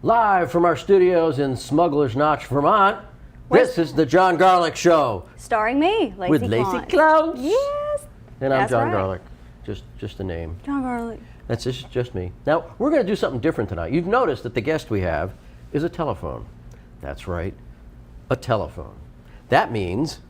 Live from our studios in Smuggler's Notch, Vermont, this is the Jon Garlick Show. Starring me, Lacey with Lacey Clounce. Yes. And I'm That's Jon right. Garlick. Just a name. Jon Garlick. That's just me. Now, we're going to do something different tonight. You've noticed that the guest we have is a telephone. That's right, a telephone. That means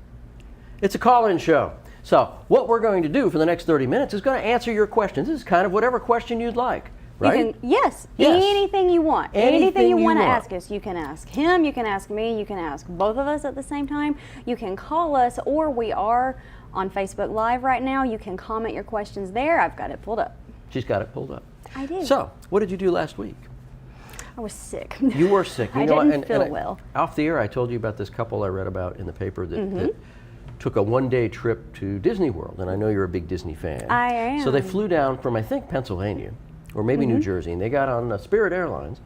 it's a call-in show. So what we're going to do for the next 30 minutes is going to answer your questions. This is kind of whatever question you'd like, right? Yes, anything you want. Anything you want to ask us, you can ask him, you can ask me, you can ask both of us at the same time. You can call us, or we are on Facebook Live right now. You can comment your questions there. I've got it pulled up. She's got it pulled up. I did. So, what did you do last week? I was sick. You were sick. I didn't feel well. Off the air, I told you about this couple I read about in the paper that took a one-day trip to Disney World, and I know you're a big Disney fan. I am. So they flew down from, I think, Pennsylvania, or maybe New Jersey, and they got on Spirit Airlines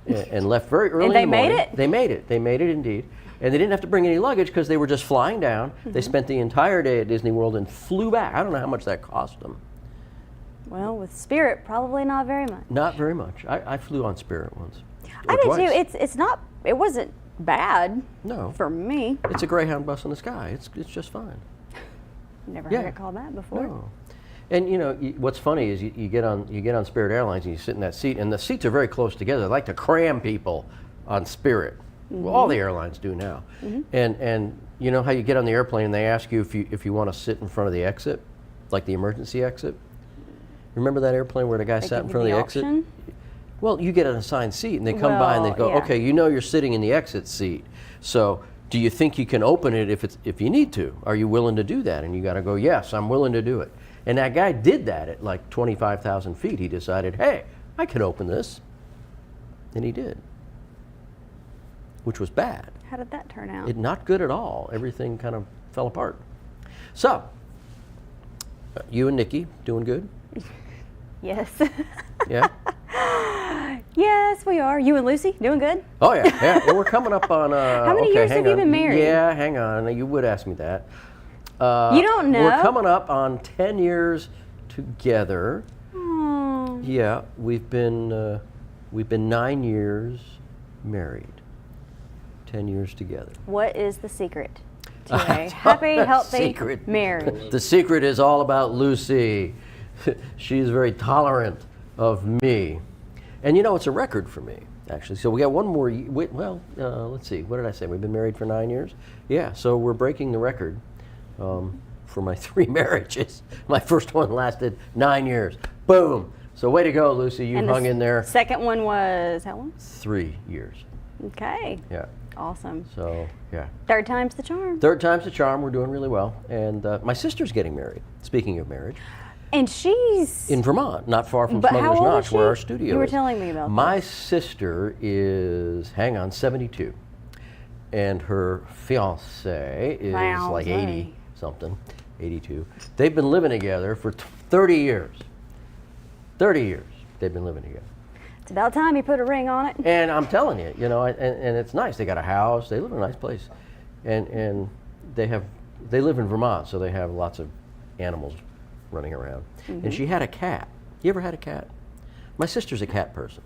and left very early And they in the morning. made it? They made it. They made it indeed. And they didn't have to bring any luggage because they were just flying down. They spent the entire day at Disney World and flew back. I don't know how much that cost them. Well, with Spirit, probably not very much. Not very much. I flew on Spirit once. I Or did twice. too. It wasn't bad. No. For me. It's a Greyhound bus in the sky. It's just fine. Never Yeah. heard it called that before. No. And you know what's funny is you get on Spirit Airlines and you sit in that seat, and the seats are very close together. They like to cram people on Spirit. Well, all the airlines do now. And you know how you get on the airplane and they ask you if you want to sit in front of the exit, like the emergency exit. Remember that airplane where the guy sat in front of the exit? Option? Well, you get an assigned seat, and they come by and they go, Well, yeah. okay, you know you're sitting in the exit seat, so do you think you can open it if you need to? Are you willing to do that? And you got to go, yes, I'm willing to do it. And that guy did that at like 25,000 feet. He decided, hey, I can open this. And he did, which was bad. How did that turn out? Not good at all. Everything kind of fell apart. So, you and Nikki doing good? Yes. Yeah? Yes, we are. You and Lucy doing good? Oh yeah. Well, we're coming up on. How many years have you been married? Yeah, hang on. You would ask me that. You don't know? We're coming up on 10 years together. Oh. Yeah, we've been 9 years married. 10 years together. What is the secret to a happy, healthy marriage? The secret is all about Lucy. She's very tolerant of me. And you know, it's a record for me, actually. So we got one more, let's see, what did I say? We've been married for 9 years? Yeah, so we're breaking the record for my 3 marriages. My first one lasted 9 years. Boom. So way to go, Lucy. You hung in there. Second one was how long? 3 years. Okay. Yeah. Awesome. So, yeah. Third time's the charm. Third time's the charm. We're doing really well. And my sister's getting married, speaking of marriage. And she's In Vermont, not far from But how Smuggler's old is Notch, where she? our studio is. You were telling me about My this. sister is, 72. And her fiance is like 80 something, 82. They've been living together for 30 years. 30 years they've been living together. It's about time you put a ring on it. And I'm telling you, you know, and it's nice. They got a house. They live in a nice place. And they live in Vermont, so they have lots of animals running around. And she had a cat. You ever had a cat? My sister's a cat person.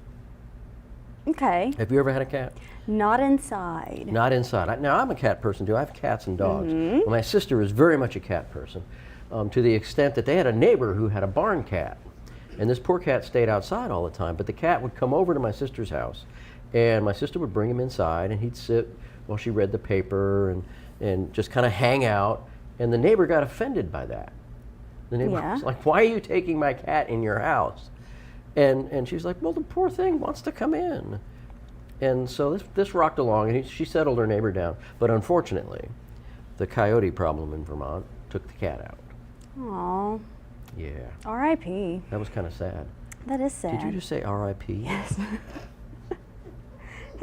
Okay. Have you ever had a cat? Not inside. Not inside. Now, I'm a cat person too. I have cats and dogs. My sister is very much a cat person, to the extent that they had a neighbor who had a barn cat. And this poor cat stayed outside all the time, but the cat would come over to my sister's house, and my sister would bring him inside, and he'd sit while she read the paper and just kind of hang out, and the neighbor got offended by that. The neighbor was like, why are you taking my cat in your house? And she's like, well, the poor thing wants to come in. And so this rocked along, and she settled her neighbor down. But unfortunately, the coyote problem in Vermont took the cat out. Aw. Yeah. R.I.P. That was kind of sad. That is sad. Did you just say R.I.P.? Yes.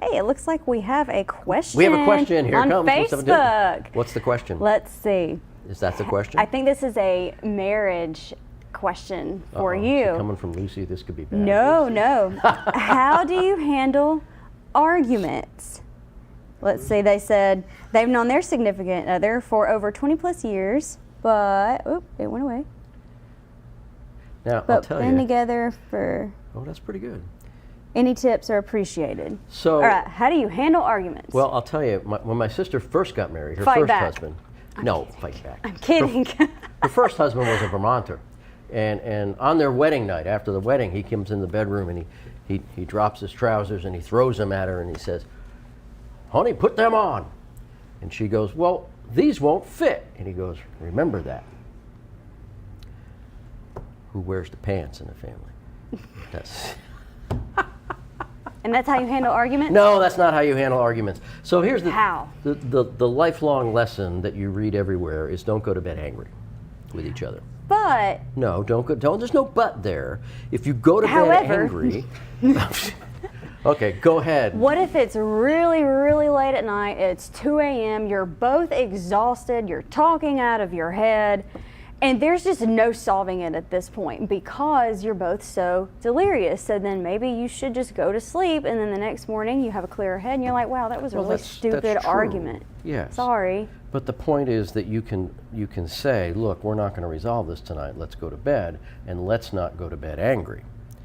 Hey, it looks like we have a question. We have a question. Here on comes. Facebook. What's the question? Let's see. Is that the question? I think this is a marriage question for Uh-oh. you. So coming from Lucy, this could be bad. No. How do you handle arguments? Let's see, they said they've known their significant other for over 20 plus years, but, it went away. Now, I'll But tell been you. together for... Oh, that's pretty good. Any tips are appreciated. So, all right, how do you handle arguments? Well, I'll tell you, when my sister first got married, her Fight first back. husband, no, fight back. I'm kidding. Her first husband was a Vermonter. And on their wedding night, after the wedding, he comes in the bedroom and he drops his trousers and he throws them at her and he says, "Honey, put them on." And she goes, "Well, these won't fit." And he goes, "Remember that. Who wears the pants in the family?" That's And that's how you handle arguments? No, that's not how you handle arguments. So here's How? the lifelong lesson that you read everywhere is don't go to bed angry with each other. But No, don't. There's no but there. If you go to bed However- angry, okay, go ahead. what if it's really, really late at night, it's 2 a.m., you're both exhausted, you're talking out of your head, and there's just no solving it at this point because you're both so delirious. So then maybe you should just go to sleep, and then the next morning you have a clearer head and you're like, wow, that was a Well, really that's stupid true. argument. Yes. Sorry. But the point is that you can say, look, we're not going to resolve this tonight. Let's go to bed, and let's not go to bed angry.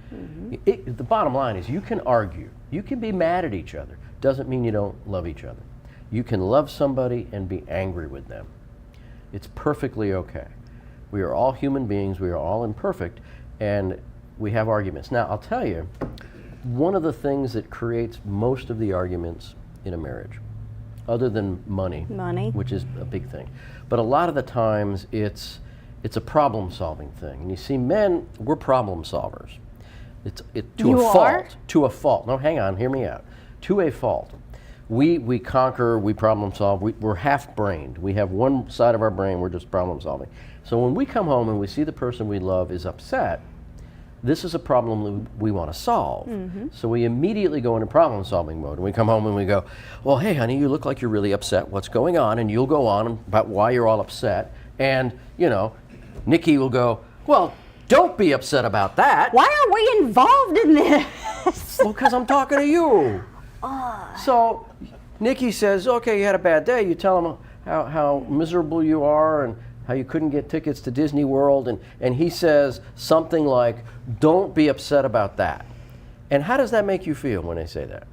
The bottom line is you can argue. You can be mad at each other. Doesn't mean you don't love each other. You can love somebody and be angry with them. It's perfectly okay. We are all human beings. We are all imperfect, and we have arguments. Now, I'll tell you, one of the things that creates most of the arguments in a marriage, other than money, which is a big thing, but a lot of the times it's a problem-solving thing. And you see, men, we're problem solvers. To You a are? fault. To a fault. No, hang on, hear me out. To a fault. We conquer, we problem solve, we're half-brained. We have one side of our brain, we're just problem solving. So when we come home and we see the person we love is upset, this is a problem we want to solve. So we immediately go into problem solving mode. And we come home and we go, well, hey, honey, you look like you're really upset. What's going on? And you'll go on about why you're all upset. And, Nikki will go, well, don't be upset about that. Why are we involved in this? Well, because I'm talking to you. So Nikki says, okay, you had a bad day. You tell him how miserable you are and how you couldn't get tickets to Disney World. And he says something like, don't be upset about that. And how does that make you feel when they say that?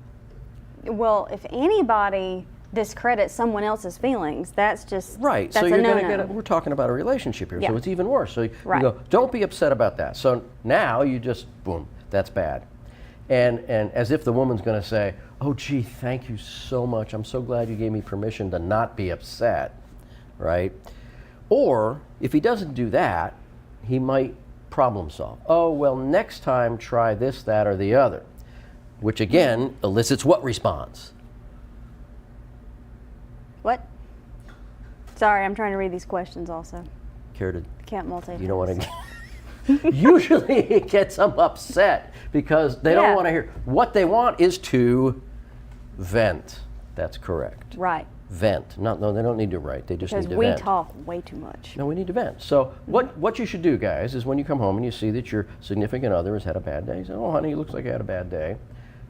Well, if anybody discredits someone else's feelings, that's just Right. That's So you're a going to no-no. get we're talking about a relationship here, Yeah. so it's even worse. So you Right. go, don't be upset about that. So now you just, boom, that's bad. And as if the woman's going to say, oh, gee, thank you so much. I'm so glad you gave me permission to not be upset, right? Or if he doesn't do that, he might problem solve. Oh, well, next time try this, that, or the other, which again elicits what response? What? Sorry, I'm trying to read these questions also. Care to, Can't multitask. you know what I mean? Usually it gets them upset because they don't Yeah. want to hear. What they want is to vent. That's correct. Right. Vent. No, they don't need to write. They just Because need to we vent. talk way too much. No, we need to vent. So what you should do, guys, is when you come home and you see that your significant other has had a bad day, you say, oh, honey, it looks like you had a bad day.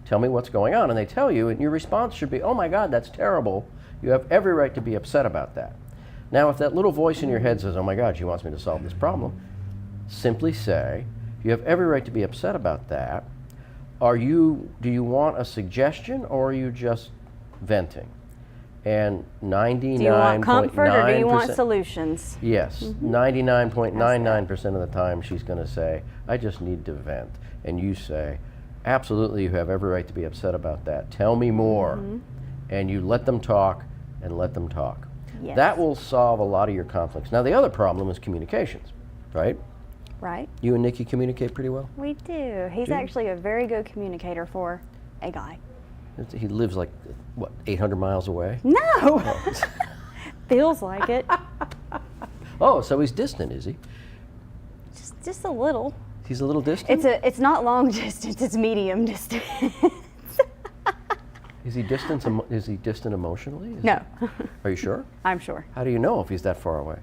Tell me what's going on. And they tell you, and your response should be, oh, my God, that's terrible. You have every right to be upset about that. Now, if that little voice in your head says, oh, my God, she wants me to solve this problem, simply say, you have every right to be upset about that. Do you want a suggestion, or are you just venting? And 99.9%. Do you want comfort or do you want solutions? Yes, 99.99% of the time she's going to say, I just need to vent. And you say, absolutely, you have every right to be upset about that. Tell me more. And you let them talk and let them talk. Yes. That will solve a lot of your conflicts. Now, the other problem is communications, right? Right. You and Nikki communicate pretty well? We do. He's actually a very good communicator for a guy. He lives like, what, 800 miles away? No! Feels like it. Oh, so he's distant, is he? Just a little. He's a little distant? It's not long distance, it's medium distance. Is he distant emotionally? No. Are you sure? I'm sure. How do you know if he's that far away?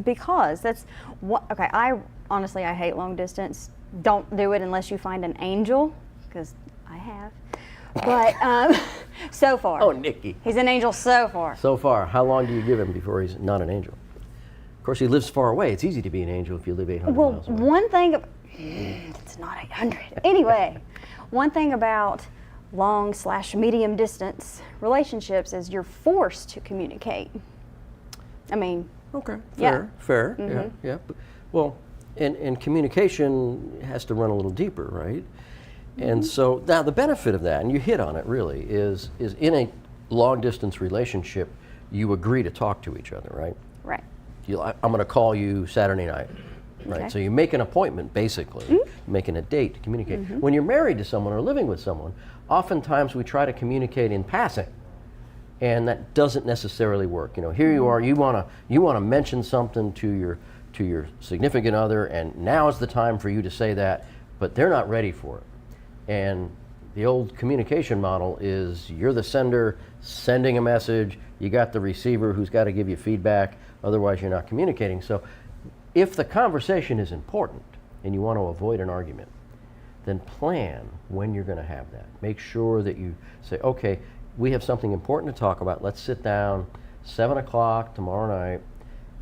Because that's what, okay, I hate long distance. Don't do it unless you find an angel, because I have. But so far. Oh, Nikki. He's an angel so far. So far, how long do you give him before he's not an angel? Of course, he lives far away. It's easy to be an angel if you live 800 Well, miles away. one thing, it's It's not 800. Anyway, one thing about long/medium distance relationships is you're forced to communicate. I mean, Okay, Yeah. fair, yeah. Well, and communication has to run a little deeper, right? And so now the benefit of that, and you hit on it really, is in a long distance relationship, you agree to talk to each other, right? right. I'm going to call you Saturday night, right? Okay. So you make an appointment, basically, making a date to communicate. When you're married to someone or living with someone, oftentimes we try to communicate in passing, and that doesn't necessarily work. You know, here you are, you want to mention something to your significant other, and now is the time for you to say that, but they're not ready for it. And the old communication model is you're the sender sending a message, you got the receiver who's got to give you feedback, otherwise you're not communicating. So if the conversation is important and you want to avoid an argument, then plan when you're going to have that. Make sure that you say, okay, we have something important to talk about. Let's sit down 7 o'clock tomorrow night,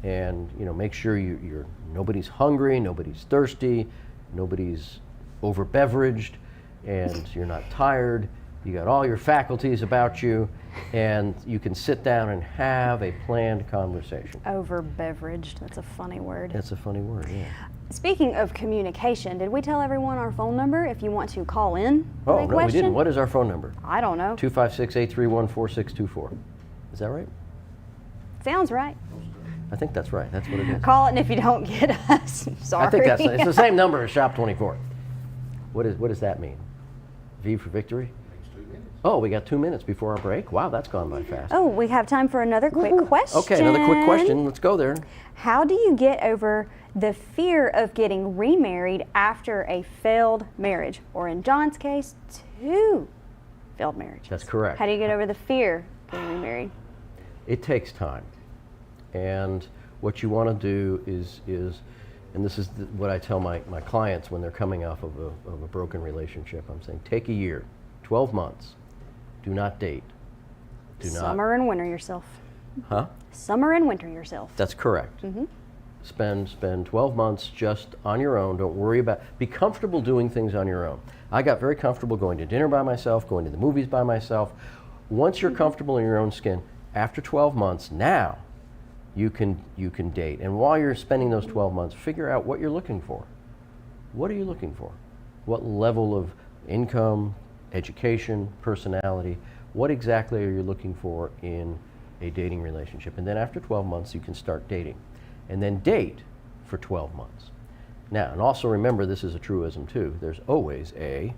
and make sure you're nobody's hungry, nobody's thirsty, nobody's over beveraged, and you're not tired. You got all your faculties about you, and you can sit down and have a planned conversation. Over beveraged. That's a funny word. That's a funny word, yeah. Speaking of communication, did we tell everyone our phone number if you want to call in? Oh, with a no, question? we didn't. What is our phone number? I don't know. 256-831-4624. Is that right? Sounds right. I think that's right. That's what it is. Call it, and if you don't get us, sorry. I think it's the same number as Shop 24. What does that mean? V for victory? Oh, we got 2 minutes before our break. Wow, that's gone by fast. Oh, we have time for another quick question. Okay, another quick question. Let's go there. How do you get over the fear of getting remarried after a failed marriage? Or in John's case, 2 failed marriages. That's correct. How do you get over the fear of getting remarried? It takes time. And what you want to do is and this is what I tell my clients when they're coming off of a broken relationship. I'm saying, take a year, 12 months. Do not date. Summer and winter yourself. Huh? Summer and winter yourself. That's correct. Spend 12 months just on your own. Don't worry be comfortable doing things on your own. I got very comfortable going to dinner by myself, going to the movies by myself. Once you're comfortable in your own skin, after 12 months, now you can date. And while you're spending those 12 months, figure out what you're looking for. What are you looking for? What level of income, education, personality, what exactly are you looking for in a dating relationship? And then after 12 months, you can start dating. And then date for 12 months. Now, and also remember, this is a truism too, there's always a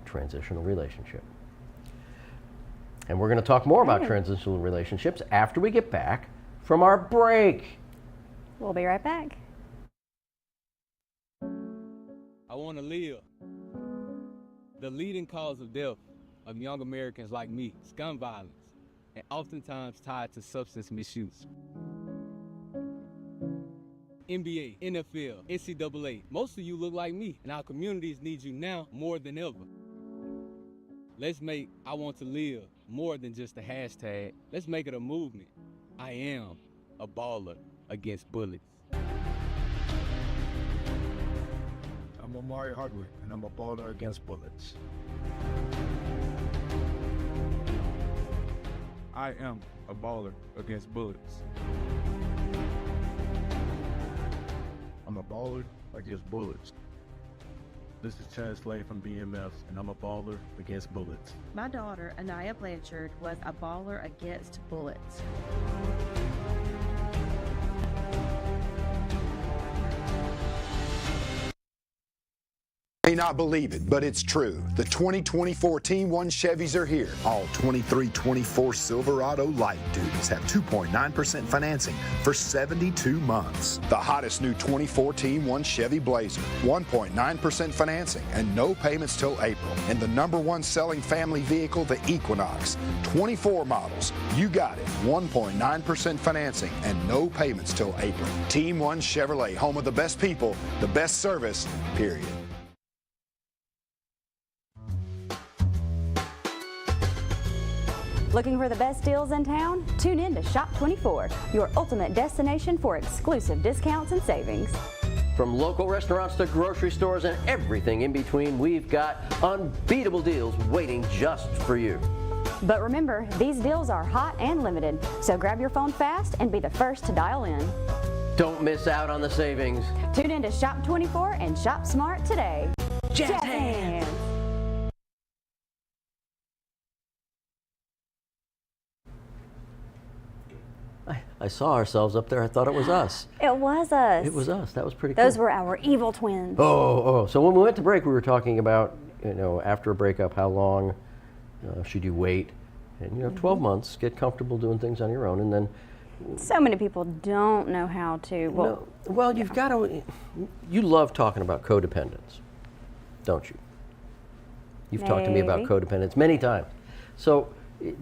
transitional relationship. And we're going to talk more about transitional relationships after we get back from our break. We'll be right back. I want to live. The leading cause of death of young Americans like me is gun violence, and oftentimes tied to substance misuse. NBA, NFL, NCAA, most of you look like me, and our communities need you now more than ever. Let's make I want to live more than just a hashtag. Let's make it a movement. I am a baller against bullets. I'm Omari Hardwick, and I'm a baller against bullets. I am a baller against bullets. I'm a baller against bullets. This is Chad Slade from BMF, and I'm a baller against bullets. My daughter, Anaya Blanchard, was a baller against bullets. May not believe it, but it's true. The 2024 Team 1 Chevys are here. All 23-24 Silverado Light Duties have 2.9% financing for 72 months. The hottest new 24 Team 1 Chevy Blazer, 1.9% financing and no payments till April. And the #1 selling family vehicle, the Equinox. 24 models. You got it. 1.9% financing and no payments till April. Team 1 Chevrolet, home of the best people, the best service, period. Looking for the best deals in town? Tune in to Shop 24, your ultimate destination for exclusive discounts and savings. From local restaurants to grocery stores and everything in between, we've got unbeatable deals waiting just for you. But remember, these deals are hot and limited, so grab your phone fast and be the first to dial in. Don't miss out on the savings. Tune in to Shop 24 and shop smart today. Jazz hands. I saw ourselves up there. I thought it was us. It was us. It was us. That was pretty cool. Those were our evil twins. Oh. So when we went to break, we were talking about, after a breakup, how long should you wait? And, 12 months, get comfortable doing things on your own, and then... So many people don't know how to. Well, you've got to... You love talking about codependence, don't you? You've talked to me about codependence many times. So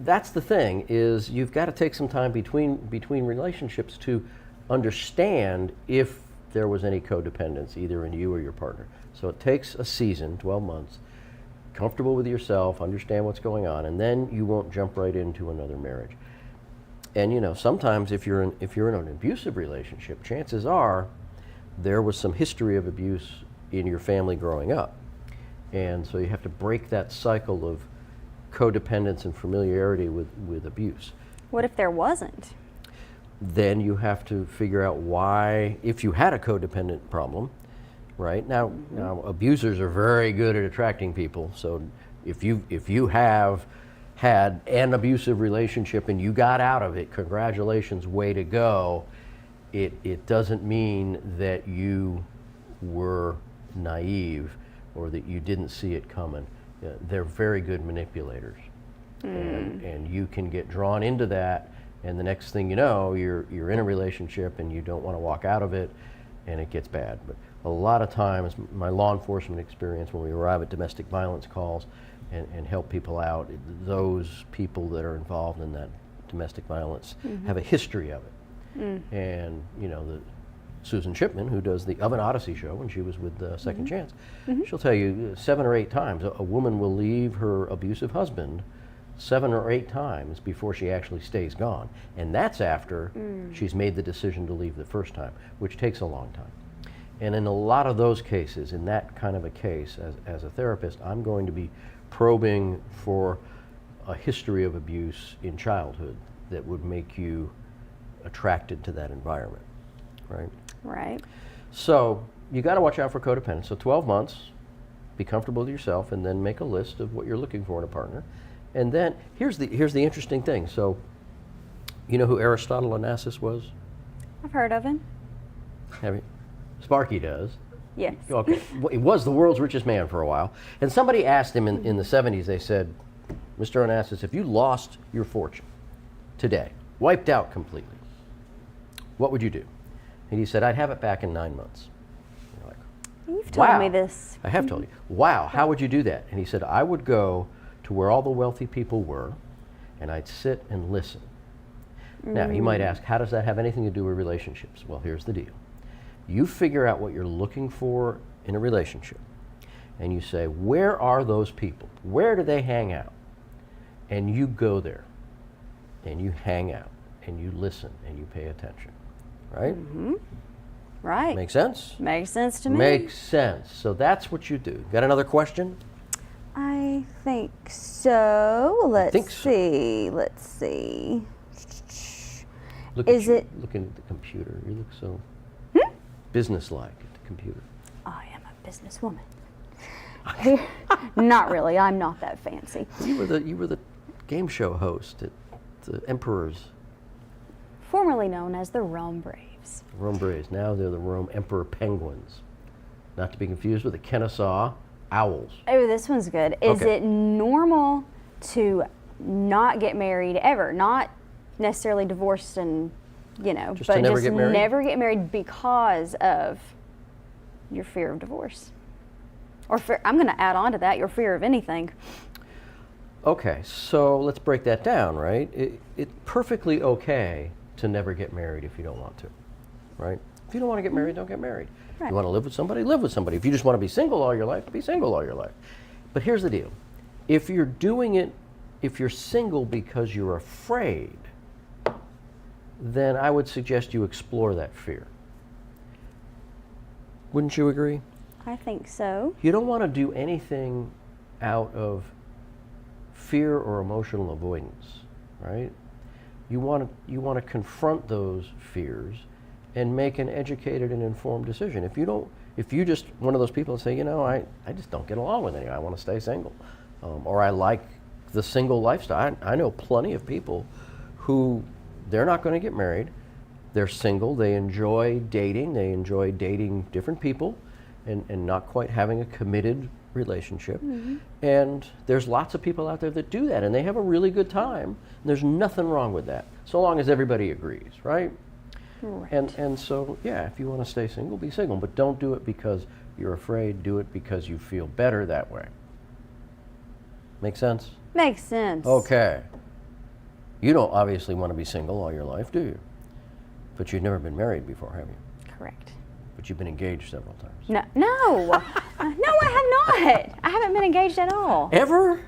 that's the thing, is you've got to take some time between relationships to understand if there was any codependence, either in you or your partner. So it takes a season, 12 months, comfortable with yourself, understand what's going on, and then you won't jump right into another marriage. And sometimes if you're in an abusive relationship, chances are there was some history of abuse in your family growing up. And so you have to break that cycle of codependence and familiarity with abuse. What if there wasn't? Then you have to figure out why, if you had a codependent problem, right? Now abusers are very good at attracting people. So if you have had an abusive relationship and you got out of it, congratulations, way to go. It doesn't mean that you were naive or that you didn't see it coming. They're very good manipulators. And you can get drawn into that, and the next thing you know, you're in a relationship and you don't want to walk out of it, and it gets bad. But a lot of times, my law enforcement experience, when we arrive at domestic violence calls and help people out, those people that are involved in that domestic violence have a history of it. And Susan Shipman, who does the Of an Odyssey show when she was with Second Chance, she'll tell you 7 or 8 times a woman will leave her abusive husband 7 or 8 times before she actually stays gone. And that's after she's made the decision to leave the first time, which takes a long time. And in a lot of those cases, in that kind of a case, as a therapist, I'm going to be probing for a history of abuse in childhood that would make you attracted to that environment, right? Right. So you got to watch out for codependence. So 12 months, be comfortable with yourself, and then make a list of what you're looking for in a partner. And then here's the interesting thing. So you know who Aristotle Onassis was? I've heard of him. Have you? Sparky does. Yes. Okay. He was the world's richest man for a while. And somebody asked him in the 70s, they said, Mr. Onassis, if you lost your fortune today, wiped out completely, what would you do? And he said, I'd have it back in 9 months. You're like, You've told wow. me this. I have told you. Wow, how would you do that? And he said, I would go to where all the wealthy people were, and I'd sit and listen. Now, you might ask, how does that have anything to do with relationships? Well, here's the deal. You figure out what you're looking for in a relationship, and you say, where are those people? Where do they hang out? And you go there, and you hang out, and you listen, and you pay attention, right? Right. Make sense? Makes sense to me. Makes sense. So that's what you do. Got another question? I think so. Let's think so. see. Let's see. Look Is at you, it- looking at the computer? You look so businesslike at the computer. I am a businesswoman. Not really. I'm not that fancy. You were the game show host at the Emperor's Formerly known as the Rome Braves. Rome Braves. Now they're the Rome Emperor Penguins. Not to be confused with the Kennesaw Owls. Oh, this one's good. Is Okay. it normal to not get married ever? Not necessarily divorced and, Just but to never just get married? never get married because of your fear of divorce. Or I'm going to add on to that, your fear of anything. Okay, so let's break that down, right? It's perfectly okay to never get married if you don't want to, right? If you don't want to get married, don't get married. Right. You want to live with somebody, live with somebody. If you just want to be single all your life, be single all your life. But here's the deal. If you're doing it, if you're single because you're afraid, then I would suggest you explore that fear. Wouldn't you agree? I think so. You don't want to do anything out of fear or emotional avoidance, right? You want to confront those fears and make an educated and informed decision. If you just one of those people that say, I just don't get along with anyone, I want to stay single, or I like the single lifestyle. I know plenty of people who they're not going to get married. They're single. They enjoy dating. They enjoy dating different people and not quite having a committed relationship. And there's lots of people out there that do that, and they have a really good time. And there's nothing wrong with that, so long as everybody agrees, right? Right. And so, yeah, if you want to stay single, be single, but don't do it because you're afraid. Do it because you feel better that way. Make sense? Makes sense. Okay. You don't obviously want to be single all your life, do you? But you've never been married before, have you? Correct. But you've been engaged several times. No, no, I have not. I haven't been engaged at all. Ever?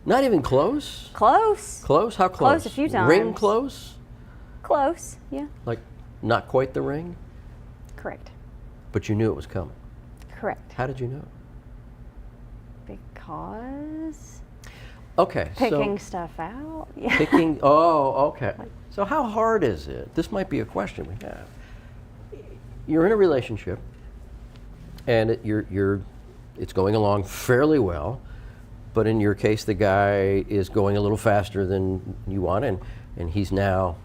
Not even close? Close. Close? How close? Close a few times. Ring close? Close. Yeah. Like, not quite the ring? Correct. But you knew it was coming. Correct. How did you know? Because Okay. picking so stuff out. Yeah. Picking, okay. So how hard is it? This might be a question we have. You're in a relationship, and it's going along fairly well, but in your case, the guy is going a little faster than you want, and he's now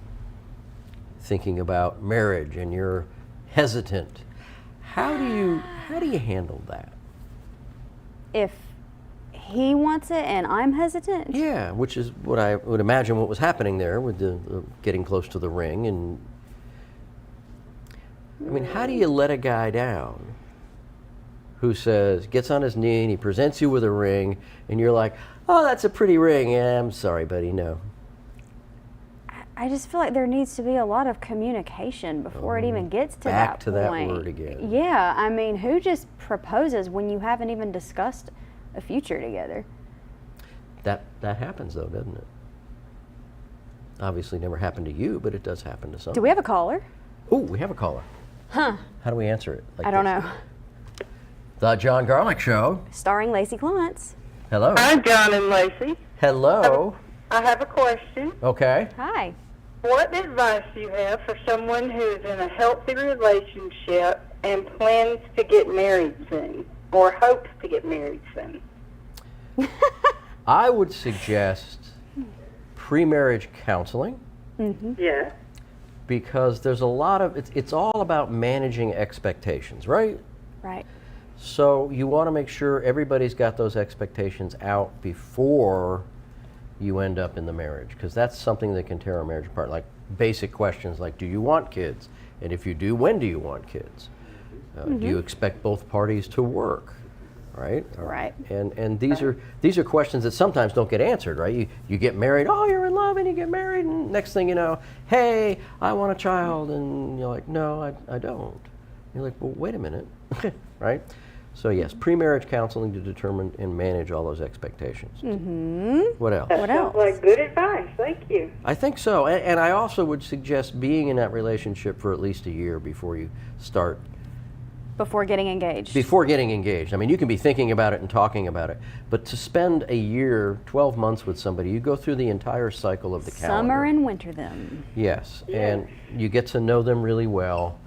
thinking about marriage, and you're hesitant. How do you handle that? If he wants it and I'm hesitant. Yeah, which is what I would imagine what was happening there with the getting close to the ring. And I mean, how do you let a guy down who gets on his knee and he presents you with a ring, and you're like, oh, that's a pretty ring. Yeah, I'm sorry, buddy, no. I just feel like there needs to be a lot of communication before it even gets to back that to that point. word again. Yeah, I mean, who just proposes when you haven't even discussed a future together? That happens though, doesn't it? Obviously never happened to you, but it does happen to some. Do we have a caller? Oh, we have a caller. Huh. How do we answer it? Like I don't this? know. The Jon Garlick Show. Starring Lacey Clements. Hello. Hi, John and Lacey. Hello. I have a question. Okay. Hi. What advice do you have for someone who is in a healthy relationship and plans to get married soon, or hopes to get married soon? I would suggest pre-marriage counseling. Yeah. Because there's a lot of, it's all about managing expectations, right? Right. So you want to make sure everybody's got those expectations out before you end up in the marriage, because that's something that can tear a marriage apart. Like basic questions like, do you want kids? And if you do, when do you want kids? Do you expect both parties to work? Right? Right. And these are questions that sometimes don't get answered, right? You get married, oh, you're in love, and you get married, and next thing you know, hey, I want a child, and you're like, no, I don't. You're like, well, wait a minute, right? So yes, pre-marriage counseling to determine and manage all those expectations. What else? What else? Sounds like good advice. Thank you. I think so, and I also would suggest being in that relationship for at least a year before you start. Before getting engaged. Before getting engaged. I mean, you can be thinking about it and talking about it, but to spend a year, 12 months with somebody, you go through the entire cycle of the calendar. Summer and winter them. Yes, and you get to know them really well,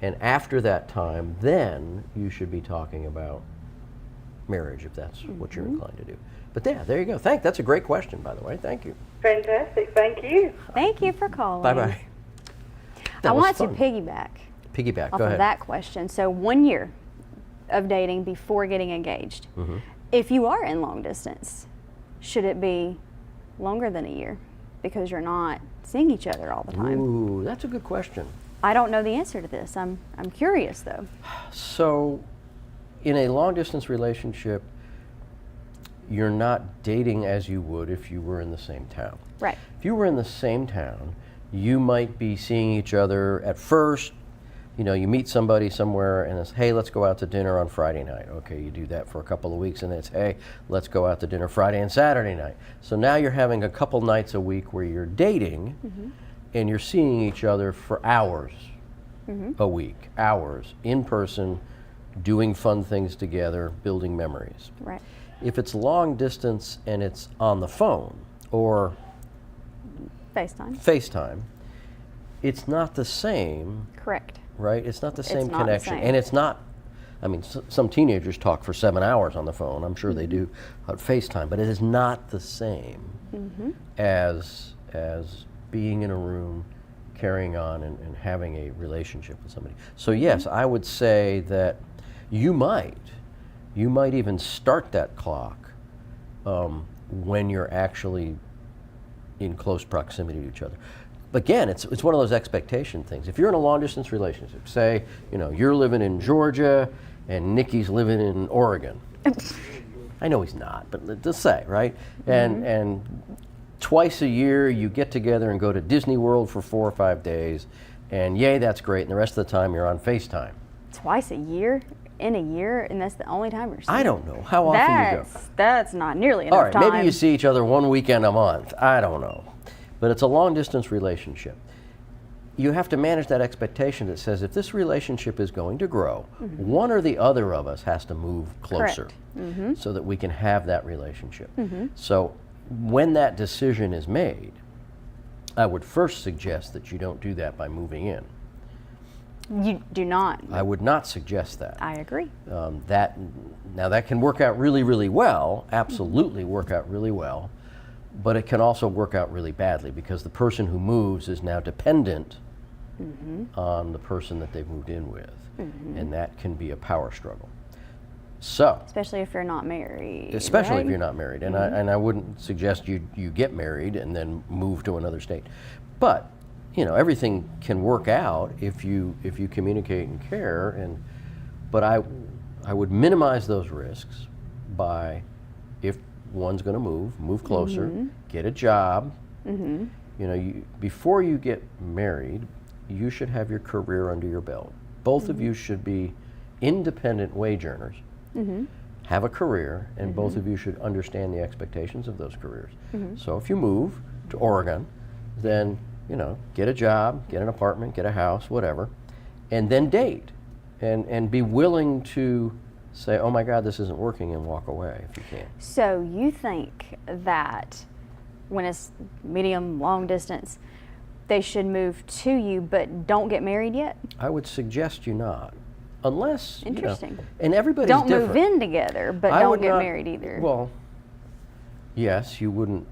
and after that time, then you should be talking about marriage if that's what you're inclined to do. But yeah, there you go. That's a great question, by the way. Thank you. Fantastic. Thank you. Thank you for calling. Bye-bye. I That was want to fun. piggyback Piggyback, off go of ahead. that question. So 1 year of dating before getting engaged. If you are in long distance, should it be longer than a year because you're not seeing each other all the time? Ooh, that's a good question. I don't know the answer to this. I'm curious though. So, in a long distance relationship, you're not dating as you would if you were in the same town. Right. If you were in the same town, you might be seeing each other at first. You know, you meet somebody somewhere and it's, hey, let's go out to dinner on Friday night. Okay, you do that for a couple of weeks and then it's, hey, let's go out to dinner Friday and Saturday night. So now you're having a couple nights a week where you're dating and you're seeing each other for hours a week, hours, in person, doing fun things together, building memories. Right. If it's long distance and it's on the phone or FaceTime, it's not the same, Correct. right? It's not the same not the connection. same. And it's not, I mean, some teenagers talk for 7 hours on the phone. I'm sure they do on FaceTime, but it is not the same as being in a room, carrying on and having a relationship with somebody. So yes, I would say that you might even start that clock when you're actually in close proximity to each other. Again, it's one of those expectation things. If you're in a long distance relationship, say, you're living in Georgia and Nikki's living in Oregon. I know he's not, but let's say, right? And twice a year you get together and go to Disney World for 4 or 5 days, and yay, that's great. And the rest of the time you're on FaceTime. Twice a year? In a year, and that's the only time you're seeing. I don't know how often you go. That's not nearly enough All right, time. maybe you see each other one weekend a month. I don't know. But it's a long distance relationship. You have to manage that expectation that says if this relationship is going to grow, one or the other of us has to move closer so that we can have that relationship. So when that decision is made, I would first suggest that you don't do that by moving in. You do not. I would not suggest that. I agree. That can work out really, really well, absolutely work out really well, but it can also work out really badly because the person who moves is now dependent on the person that they've moved in with, and that can be a power struggle. So, especially if you're not married. Especially right? if you're not married, and I wouldn't suggest you get married and then move to another state, but everything can work out if you communicate and care, but I would minimize those risks by, if one's going to move closer, get a job. Before you get married, you should have your career under your belt. Both of you should be independent wage earners, have a career, and both of you should understand the expectations of those careers. So if you move to Oregon, then get a job, get an apartment, get a house, whatever, and then date, and be willing to say, oh my God, this isn't working, and walk away if you can. So you think that when it's medium, long distance, they should move to you, but don't get married yet? I would suggest you not, unless, Interesting. And everybody's don't different. Move in together, but I don't would get not- married either. Well, yes, you wouldn't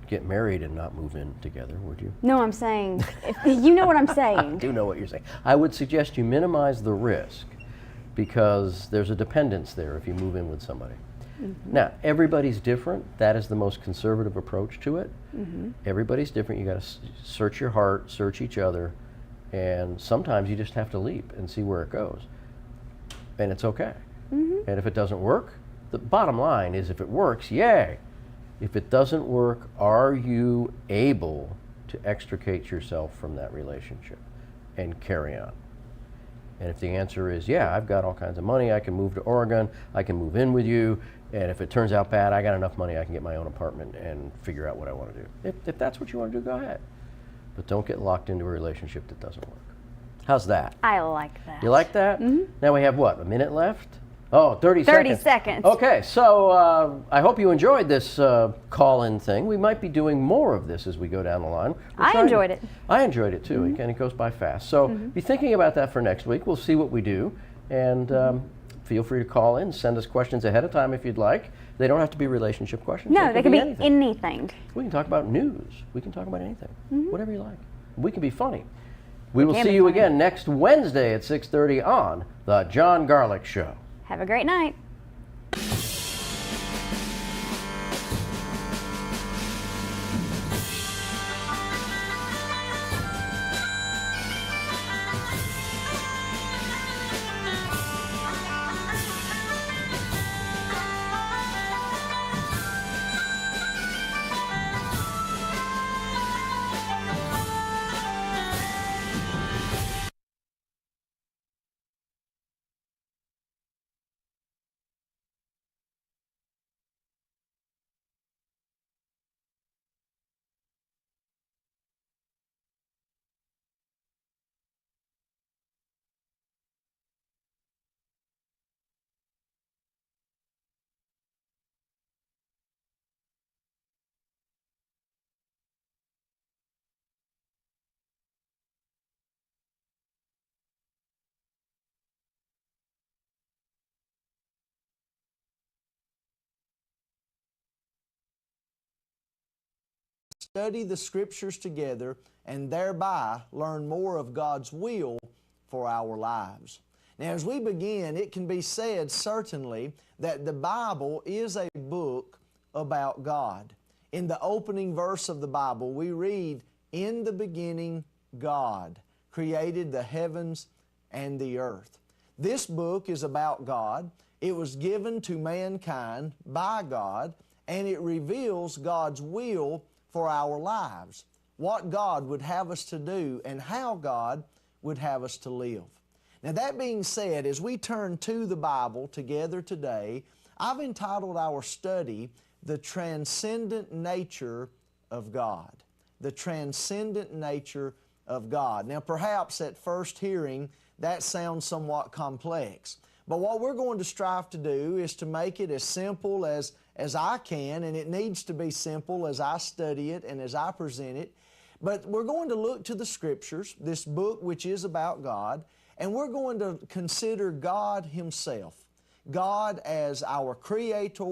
get married and not move in together, would you? No, I'm saying, you know what I'm saying. I do know what you're saying. I would suggest you minimize the risk because there's a dependence there if you move in with somebody. Now, everybody's different. That is the most conservative approach to it. Everybody's different. You got to search your heart, search each other, and sometimes you just have to leap and see where it goes. And it's okay. And if it doesn't work, the bottom line is if it works, yay. If it doesn't work, are you able to extricate yourself from that relationship and carry on? And if the answer is, yeah, I've got all kinds of money, I can move to Oregon, I can move in with you, and if it turns out bad, I got enough money, I can get my own apartment and figure out what I want to do. If that's what you want to do, go ahead. But don't get locked into a relationship that doesn't work. How's that? I like that. You like that? Now we have what, a minute left? Oh, 30 30 seconds. Okay, so I hope you enjoyed this call-in thing. We might be doing more of this as we go down the line. I enjoyed it. I enjoyed it too, and it goes by fast. So be thinking about that for next week. We'll see what we do, and feel free to call in, send us questions ahead of time if you'd like. They don't have to be relationship questions. No, they can be anything. anything. We can talk about news. We can talk about anything, whatever you like. We can be funny. We will can see be you funny. again next Wednesday at 6:30 on The Jon Garlick Show. Have a great night. study the Scriptures together and thereby learn more of God's will for our lives. Now, as we begin, it can be said certainly that the Bible is a book about God. In the opening verse of the Bible, we read, "In the beginning, God created the heavens and the earth." This book is about God. It was given to mankind by God, and it reveals God's will for our lives, what God would have us to do and how God would have us to live. Now, that being said, as we turn to the Bible together today, I've entitled our study, "The Transcendent Nature of God." The transcendent nature of God. Now, perhaps at first hearing, that sounds somewhat complex. But what we're going to strive to do is to make it as simple as I can, and it needs to be simple as I study it and as I present it. But we're going to look to the Scriptures, this book which is about God, and we're going to consider God Himself. God as our Creator,